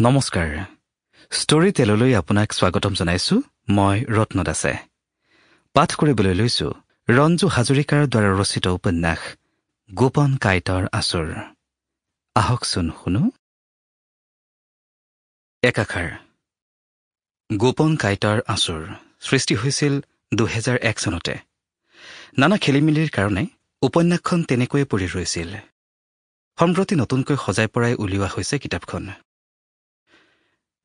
নমস্কাৰ ষ্টৰী টেললৈ আপোনাক স্বাগতম জনাইছো মই ৰত্ন দাসে পাঠ কৰিবলৈ লৈছো ৰঞ্জু হাজৰিকাৰ দ্বাৰা ৰচিত উপন্যাস গোপন কাইটৰ আচুৰ আহকচোন শুনো একাকাৰ গোপন কাইটৰ আচুৰ সৃষ্টি হৈছিল 2001 চনতে নানা খেলিমেলিৰ কাৰণে উপন্যাসখন তেনেকৈয়ে পৰি ৰৈছিল সম্প্ৰতি নতুনকৈ সজাই পৰাই উলিওৱা হৈছে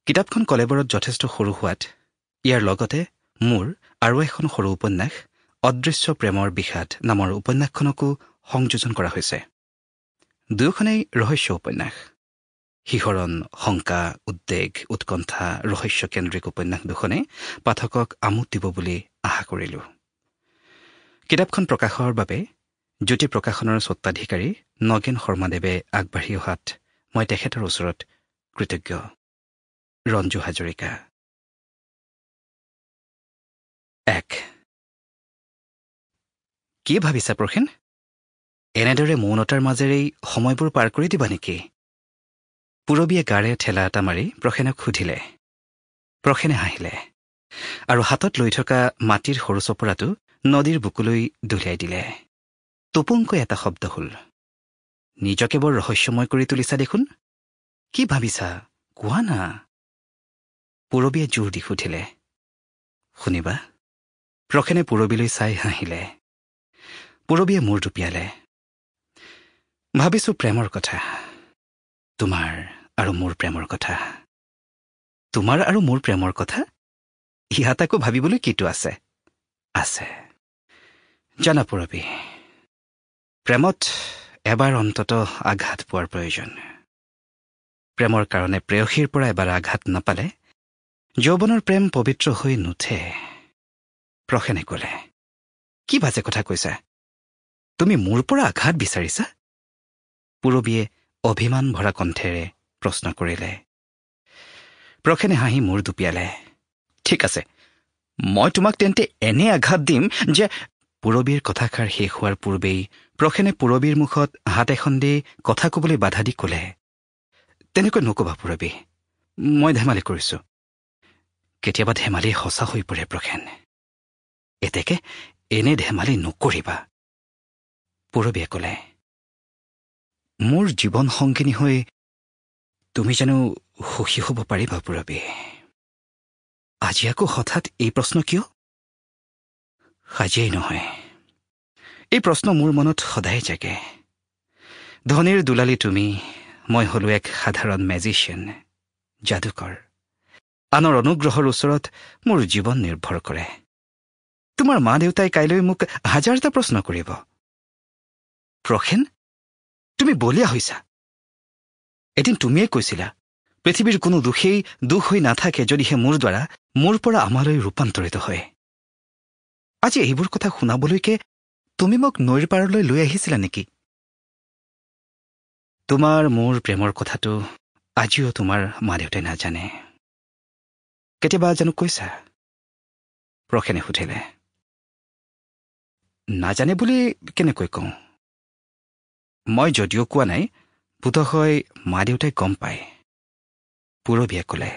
কিতাপখন কলেবৰত যথেষ্ট সৰু হোৱাত ইয়াৰ লগতে মোৰ আৰু এখন সৰু উপন্যাস অদৃশ্য প্ৰেমৰ বিষাদ নামৰ উপন্যাসখনকো সংযোজন কৰা হৈছে দুয়োখনেই ৰহস্য উপন্যাস শিহৰণ শংকা উদ্বেগ উৎকণ্ঠা ৰহস্যকেন্দ্ৰিক উপন্যাস দুখনে পাঠকক আমোদ দিব বুলি আশা কৰিলো কিতাপখন প্ৰকাশৰ বাবে জ্যোতি প্ৰকাশনৰ স্বত্বাধিকাৰী নগেন শৰ্মাদেৱে আগবাঢ়ি অহাত মই তেখেতৰ ওচৰত কৃতজ্ঞ ৰঞ্জু হাজৰিকা 1 কি ভাবিছা প্ৰখেন এনেদৰে মৌনতাৰ মাজেৰেই সময়বোৰ পাৰ কৰি দিবা নেকি পুৰবীয়ে গাৰে ঠেলা এটা মাৰি প্ৰখেনক সুধিলে প্ৰখেনে হাঁহিলে আৰু হাতত লৈ থকা মাটিৰ সৰু চপৰাটো নদীৰ বুকুলৈ দলিয়াই দিলে টোপংকৈ এটা শব্দ হ'ল নিজকে বৰ ৰহস্যময় কৰি তুলিছা দেখোন কি ভাবিছা কোৱা না পুৰবীয়ে জোৰ দি সুধিলে শুনিবা প্ৰখেনে পুৰবীলৈ চাই হাঁহিলে পুৰবীয়ে মূৰ দুপিয়ালে ভাবিছো প্ৰেমৰ কথা তোমাৰ আৰু মোৰ প্ৰেমৰ কথা তোমাৰ আৰু মোৰ প্ৰেমৰ কথা ইয়াত আকৌ ভাবিবলৈ কিটো আছে জানা পুৰবী প্ৰেমত এবাৰ অন্ততঃ আঘাত পোৱাৰ প্ৰয়োজন প্ৰেমৰ কাৰণে প্ৰেয়সীৰ পৰা এবাৰ আঘাত নাপালে যৌৱনৰ প্ৰেম পবিত্ৰ হৈ নুঠে প্ৰখেনে ক'লে কি বাজে কথা কৈছা তুমি মোৰ পৰা আঘাত বিচাৰিছা পুৰবীয়ে অভিমান ভৰা কণ্ঠেৰে প্ৰশ্ন কৰিলে প্ৰখেনে হাঁহি মূৰ দুপিয়ালে ঠিক আছে মই তোমাক তেন্তে এনে আঘাত দিম যে পুৰবীৰ কথাষাৰ শেষ হোৱাৰ পূৰ্বেই প্ৰখেনে পুৰবীৰ মুখত হাত এখন দি কথা ক'বলৈ বাধা দি ক'লে তেনেকৈ নকবা পুৰবী মই ধেমালি কৰিছো কেতিয়াবা ধেমালি সঁচা হৈ পৰে প্ৰখেন এতেকে এনে ধেমালি নকৰিবা পুৰবীয়ে ক'লে মোৰ জীৱন সংগিনী হৈ তুমি জানো সুখী হ'ব পাৰিবা পুৰবী আজি আকৌ হঠাৎ এই প্ৰশ্ন কিয় আজিয়েই নহয় এই প্ৰশ্ন মোৰ মনত সদায় জাগে ধনীৰ দুলালী তুমি মই হলো এক সাধাৰণ মেজিচিয়ান যাদুকৰ আনৰ অনুগ্ৰহৰ ওচৰত মোৰ জীৱন নিৰ্ভৰ কৰে তোমাৰ মা দেউতাই কাইলৈ মোক হাজাৰটা প্ৰশ্ন কৰিব প্ৰখেন তুমি বলিয়া হৈছা এদিন তুমিয়ে কৈছিলা পৃথিৱীৰ কোনো দুখেই দুখ হৈ নাথাকে যদিহে মোৰ দ্বাৰা মোৰ পৰা আমালৈ ৰূপান্তৰিত হয় আজি এইবোৰ কথা শুনাবলৈকে তুমি মোক নৈৰ পাৰলৈ লৈ আহিছিলা নেকি তোমাৰ মোৰ প্ৰেমৰ কথাটো আজিও তোমাৰ মা দেউতাই নাজানে কেতিয়াবা জানো কৈছা প্ৰখেনে সুধিলে নাজানে বুলি কেনেকৈ কওঁ মই যদিও কোৱা নাই বোধহয় মা দেউতাই গম পায় পুৰবীয়ে ক'লে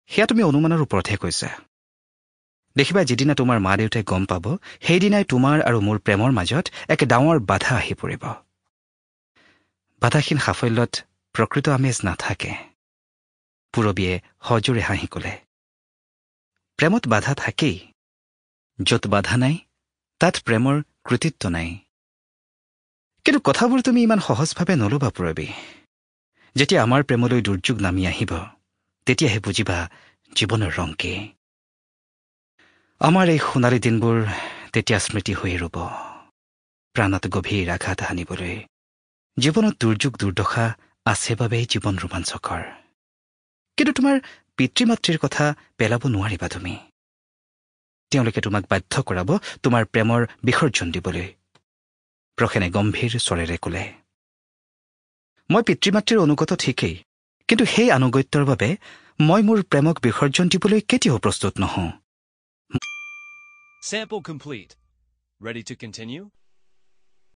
সেয়া তুমি অনুমানৰ ওপৰতহে কৈছা দেখিবা যিদিনা তোমাৰ মা দেউতাই গম পাব সেইদিনাই তোমাৰ আৰু মোৰ প্ৰেমৰ মাজত এক ডাঙৰ বাধা আহি পৰিব বাধাহীন সাফল্যত প্ৰকৃত আমেজ নাথাকে পুৰবীয়ে সজোৰে হাঁহি ক'লে প্ৰেমত বাধা থাকেই য'ত বাধা নাই তাত প্ৰেমৰ কৃতিত্ব নাই কিন্তু কথাবোৰ তুমি ইমান সহজভাৱে নল'বা পুৰবী যেতিয়া আমাৰ প্ৰেমলৈ দুৰ্যোগ নামি আহিব তেতিয়াহে বুজিবা জীৱনৰ ৰং কি আমাৰ এই সোণালী দিনবোৰ তেতিয়া স্মৃতি হৈ ৰ'ব প্ৰাণত গভীৰ আঘাত হানিবলৈ জীৱনত দুৰ্যোগ দুৰ্দশা আছে বাবেই জীৱন ৰোমাঞ্চকৰ কিন্তু তোমাৰ পিতৃ মাতৃৰ কথা পেলাব নোৱাৰিবা তুমি তেওঁলোকে তোমাক বাধ্য কৰাব তোমাৰ প্ৰেমৰ বিসৰ্জন দিবলৈ প্ৰখেনে গম্ভীৰ স্বৰেৰে ক'লে মই পিতৃ মাতৃৰ অনুগত ঠিকেই কিন্তু সেই আনুগত্যৰ বাবে মই মোৰ প্ৰেমক বিসৰ্জন দিবলৈ কেতিয়াও প্ৰস্তুত নহওঁ Sample complete. Ready to continue?